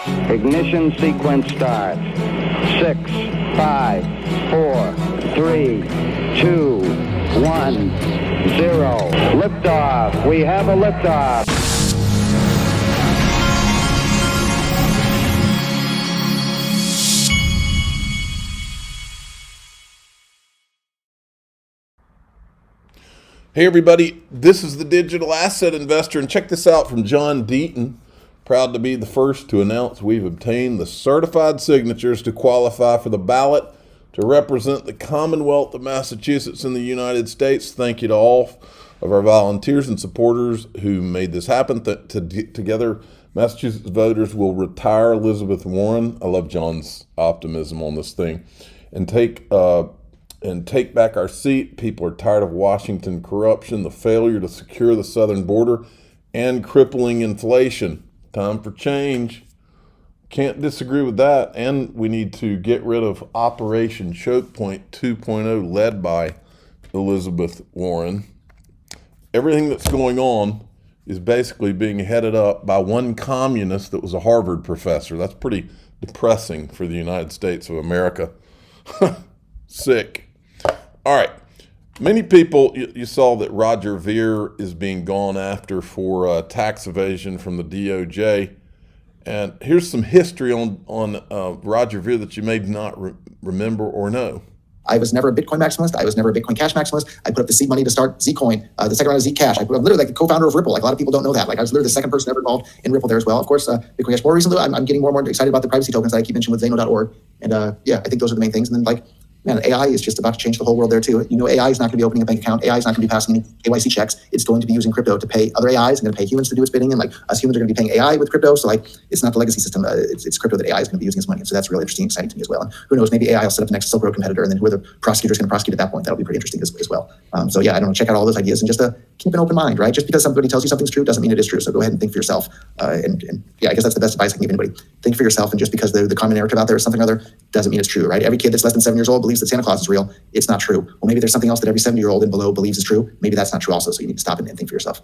Ignition sequence start. 6, 5, 4, 3, 2, 1, 0. Liftoff. We have a liftoff. Hey everybody, this is the Digital Asset Investor, and check this out from John Deaton. Proud to be the first to announce we've obtained the certified signatures to qualify for the ballot to represent the Commonwealth of Massachusetts in the United States. Thank you to all of our volunteers and supporters who made this happen. Together, Massachusetts voters will retire Elizabeth Warren. I love John's optimism on this thing. And take back our seat. People are tired of Washington corruption, the failure to secure the southern border, and crippling inflation. Time for change. Can't disagree with that. And we need to get rid of Operation Choke Point 2.0 led by Elizabeth Warren. Everything that's going on is basically being headed up by one communist that was a Harvard professor. That's pretty depressing for the United States of America. Sick. All right. Many people, you saw that Roger Ver is being gone after for tax evasion from the DOJ. And here's some history on Roger Ver that you may not remember or know. I was never a Bitcoin maximalist. I was never a Bitcoin Cash maximalist. I put up the seed money to start Zcoin, the second round of Zcash. I'm literally like the co-founder of Ripple. Like a lot of people don't know that. Like I was literally the second person ever involved in Ripple there as well. Of course, Bitcoin Cash. More recently, I'm getting more and more excited about the privacy tokens that I keep mentioning with Zano.org. And yeah, I think those are the main things. And then man, AI is just about to change the whole world there too. You know, AI is not going to be opening a bank account. AI is not going to be passing any KYC checks. It's going to be using crypto to pay other AIs and going to pay humans to do its bidding. And like us humans are going to be paying AI with crypto. So like, it's not the legacy system. It's crypto that AI is going to be using its money. And so that's really interesting, exciting to me as well. And who knows, maybe AI will set up the next Silk Road competitor, and then who the prosecutor is going to prosecute at that point. That'll be pretty interesting as well. So yeah, I don't know. Check out all those ideas and just keep an open mind, right? Just because somebody tells you something's true doesn't mean it is true. So go ahead and think for yourself. And yeah, I guess that's the best advice I can give anybody. Think for yourself. And just because the common narrative out there is something or other doesn't mean it's true, right? Every kid that's less than 7 years old believes that Santa Claus is real. It's not true. Well, maybe there's something else that every 70-year-old and below believes is true. Maybe that's not true also. So you need to stop and think for yourself.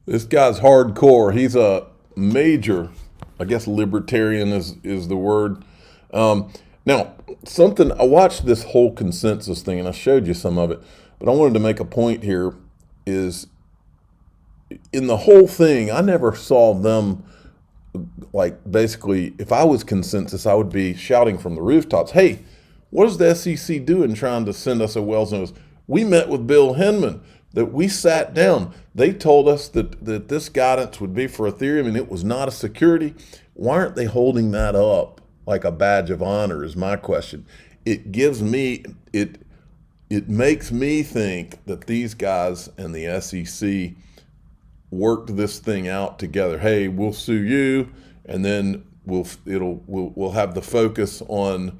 This guy's hardcore. He's a major, I guess libertarian is the word. Now, something, I watched this whole consensus thing and I showed you some of it, but I wanted to make a point here is in the whole thing, I never saw them like basically, if I was consensus, I would be shouting from the rooftops, hey, what is the SEC doing trying to send us a Wells notice? We met with Bill Hinman, that we sat down. They told us that this guidance would be for Ethereum and it was not a security. Why aren't they holding that up like a badge of honor is my question. It gives me, it makes me think that these guys and the SEC worked this thing out together. Hey, we'll sue you, and then we'll have the focus on,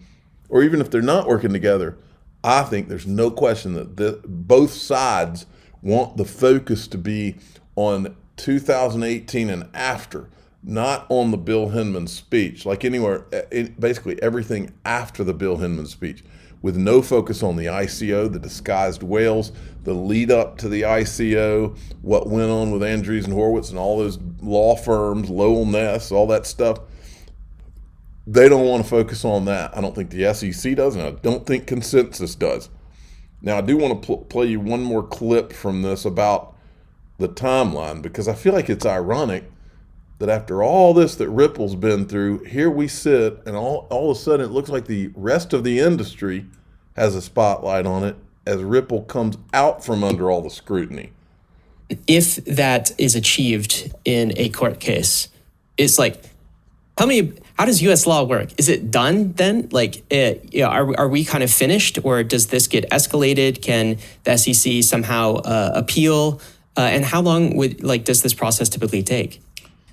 or even if they're not working together, I think there's no question that both sides want the focus to be on 2018 and after, not on the Bill Hinman speech, like anywhere, basically everything after the Bill Hinman speech, with no focus on the ICO, the disguised whales, the lead up to the ICO, what went on with Andreessen and Horowitz and all those law firms, Lowell Ness, all that stuff. They don't want to focus on that. I don't think the SEC does, and I don't think consensus does. Now, I do want to play you one more clip from this about the timeline, because I feel like it's ironic that after all this that Ripple's been through, here we sit, and all of a sudden it looks like the rest of the industry has a spotlight on it as Ripple comes out from under all the scrutiny. If that is achieved in a court case, it's like, tell me, how does U.S. law work? Is it done then? Like, are we kind of finished, or does this get escalated? Can the SEC somehow appeal? And how long does this process typically take?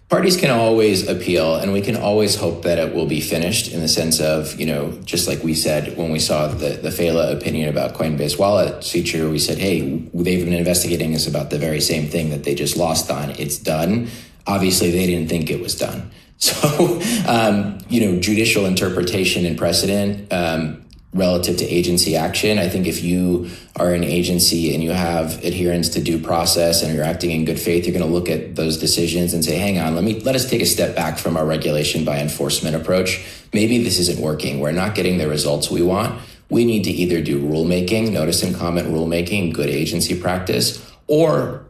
Parties can always appeal, and we can always hope that it will be finished in the sense of, just like we said when we saw the Fela opinion about Coinbase wallet feature, we said, hey, they've been investigating us about the very same thing that they just lost on. It's done. Obviously, they didn't think it was done. So, judicial interpretation and precedent relative to agency action. I think if you are an agency and you have adherence to due process and you're acting in good faith, you're going to look at those decisions and say, hang on, let us take a step back from our regulation by enforcement approach. Maybe this isn't working. We're not getting the results we want. We need to either do rulemaking, notice and comment rulemaking, good agency practice, or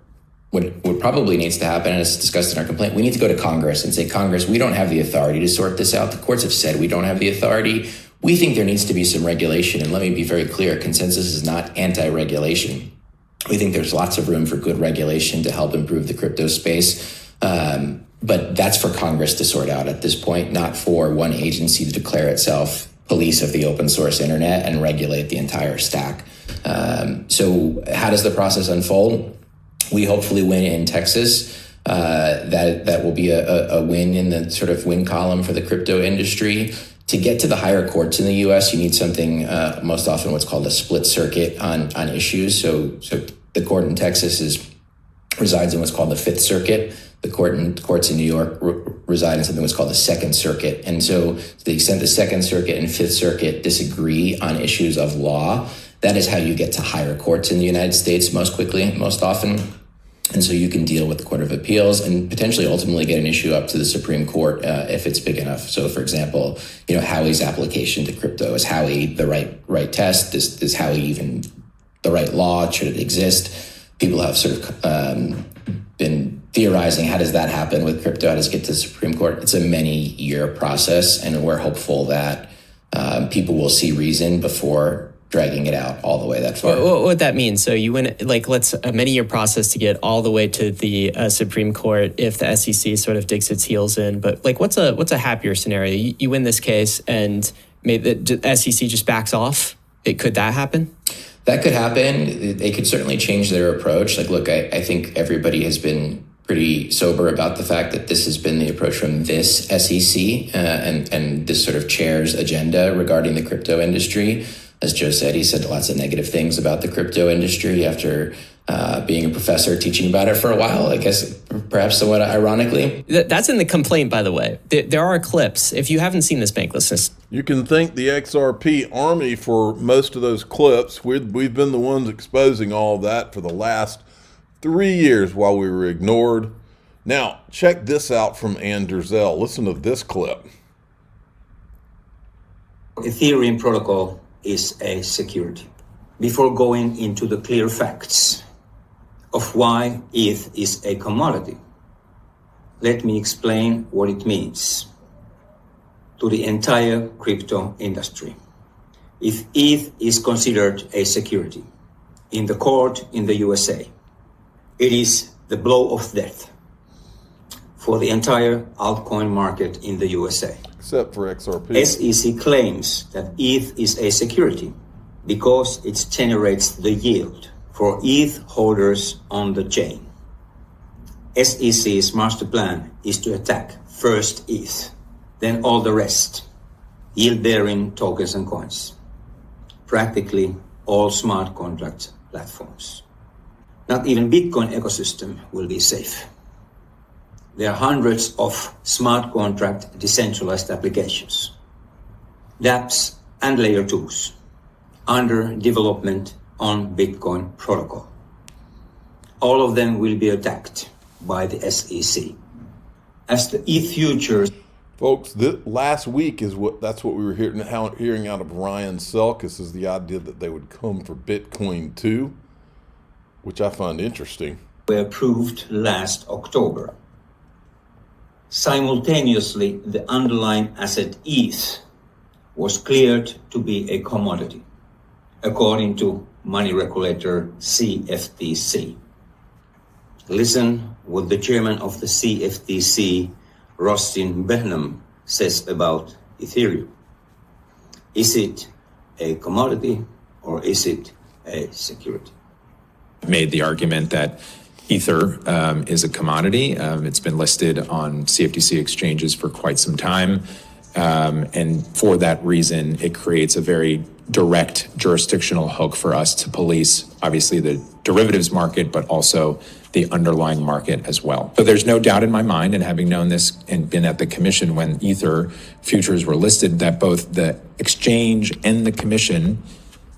what probably needs to happen, and it's discussed in our complaint, we need to go to Congress and say, Congress, we don't have the authority to sort this out. The courts have said we don't have the authority. We think there needs to be some regulation. And let me be very clear, consensus is not anti-regulation. We think there's lots of room for good regulation to help improve the crypto space. But that's for Congress to sort out at this point, not for one agency to declare itself police of the open source internet and regulate the entire stack. So how does the process unfold? We hopefully win in Texas. That will be a win in the sort of win column for the crypto industry. To get to the higher courts in the U.S., you need something most often what's called a split circuit on issues. So the court in Texas resides in what's called the Fifth Circuit. The courts in New York reside in something what's called the Second Circuit. And so to the extent the Second Circuit and Fifth Circuit disagree on issues of law, that is how you get to higher courts in the United States most quickly, most often. And so you can deal with the Court of Appeals and potentially ultimately get an issue up to the Supreme Court if it's big enough. So, for example, Howey's application to crypto, is Howey the right test? Is Howey even the right law? Should it exist? People have sort of been theorizing, how does that happen with crypto? How does it get to the Supreme Court? It's a many-year process, and we're hopeful that people will see reason before dragging it out all the way that far. What would that mean? So you win, let's a many-year process to get all the way to the Supreme Court if the SEC sort of digs its heels in. But what's a happier scenario? You win this case and maybe the SEC just backs off. Could that happen? That could happen. They could certainly change their approach. Look, I think everybody has been pretty sober about the fact that this has been the approach from this SEC and this sort of chair's agenda regarding the crypto industry. As Joe said, he said lots of negative things about the crypto industry after being a professor teaching about it for a while, I guess, perhaps somewhat ironically. That's in the complaint, by the way. There are clips. If you haven't seen this, Bankless, you can thank the XRP Army for most of those clips. We've been the ones exposing all of that for the last 3 years while we were ignored. Now, check this out from Anderzel. Listen to this clip. Ethereum protocol is a security. Before going into the clear facts of why ETH is a commodity, let me explain what it means to the entire crypto industry. If ETH is considered a security in the court in the USA, it is the blow of death for the entire altcoin market in the USA. Except for XRP. SEC claims that ETH is a security because it generates the yield for ETH holders on the chain. SEC's master plan is to attack first ETH, then all the rest, yield-bearing tokens and coins, practically all smart contract platforms. Not even Bitcoin ecosystem will be safe. There are hundreds of smart contract decentralized applications, dApps and layer 2s under development on Bitcoin protocol. All of them will be attacked by the SEC. As the ETH futures... Folks, last week that's what we were hearing out of Ryan Selkis, is the idea that they would come for Bitcoin too, which I find interesting. Were approved last October. Simultaneously, the underlying asset ETH was cleared to be a commodity, according to money regulator CFTC. Listen what the chairman of the CFTC, Rustin Behnam, says about Ethereum. Is it a commodity or is it a security? Made the argument that Ether is a commodity. It's been listed on CFTC exchanges for quite some time. And for that reason, it creates a very direct jurisdictional hook for us to police, obviously, the derivatives market, but also the underlying market as well. So there's no doubt in my mind, and having known this and been at the commission when Ether futures were listed, that both the exchange and the commission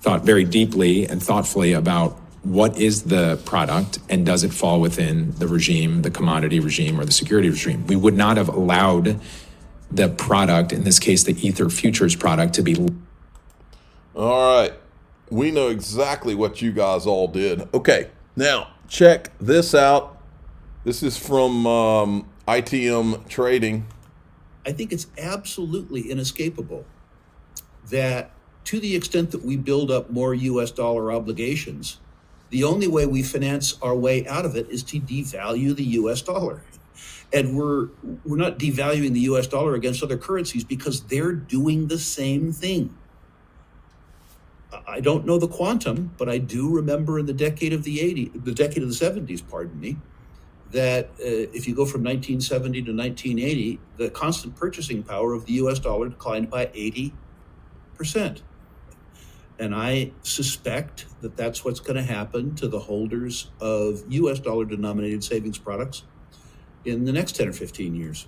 thought very deeply and thoughtfully about what is the product and does it fall within the regime, the commodity regime or the security regime. We would not have allowed the product, in this case, the Ether futures product, to be. All right. We know exactly what you guys all did. Okay. Now, check this out. This is from ITM Trading. I think it's absolutely inescapable that to the extent that we build up more US dollar obligations, the only way we finance our way out of it is to devalue the US dollar. And we're not devaluing the US dollar against other currencies because they're doing the same thing. I don't know the quantum, but I do remember in the decade of the 70s, pardon me, that if you go from 1970 to 1980, the constant purchasing power of the US dollar declined by 80%. And I suspect that that's what's going to happen to the holders of US dollar denominated savings products in the next 10 or 15 years.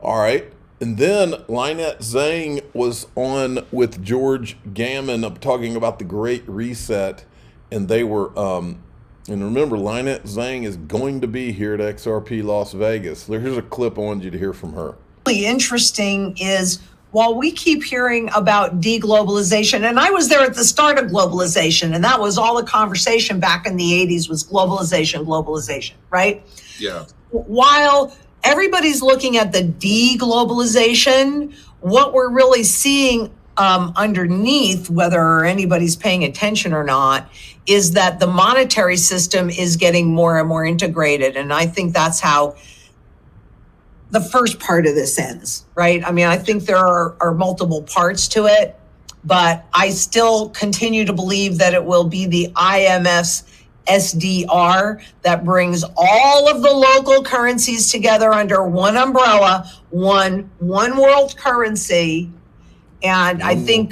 All right. And then Lynette Zhang was on with George Gammon talking about the Great Reset. And they were, and remember, Lynette Zhang is going to be here at XRP Las Vegas. Here's a clip I wanted you to hear from her. Really interesting is, while we keep hearing about deglobalization, and I was there at the start of globalization, and that was all the conversation back in the 80s was globalization, right? Yeah. While everybody's looking at the deglobalization, what we're really seeing underneath, whether anybody's paying attention or not, is that the monetary system is getting more and more integrated. And I think that's how the first part of this ends, right? I mean, I think there are multiple parts to it, but I still continue to believe that it will be the IMF's SDR that brings all of the local currencies together under one umbrella, one world currency. And I think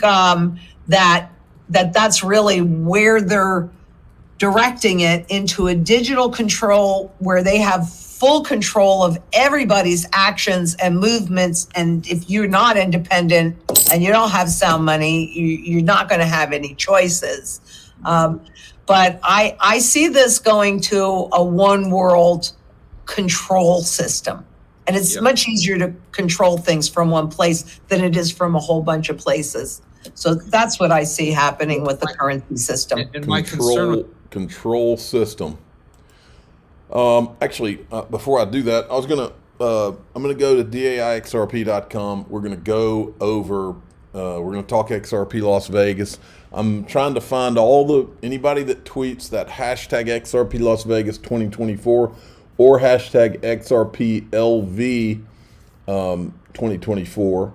that's really where they're directing it, into a digital control where they have full control of everybody's actions and movements. And if you're not independent and you don't have sound money, you're not going to have any choices. But I see this going to a one world control system. And it's much easier to control things from one place than it is from a whole bunch of places. So that's what I see happening with the currency system. And my concern control system. Actually, before I do that, I'm gonna go to daixrp.com. We're gonna go over. We're gonna talk XRP Las Vegas. I'm trying to find anybody that tweets that hashtag XRP Las Vegas 2024 or hashtag XRP LV 2024.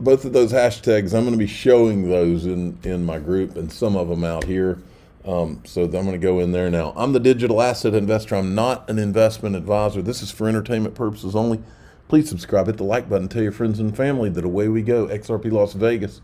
Both of those hashtags, I'm going to be showing those in my group and some of them out here. So I'm going to go in there now. I'm the digital asset investor. I'm not an investment advisor. This is for entertainment purposes only. Please subscribe, hit the like button, tell your friends and family that away we go. XRP Las Vegas.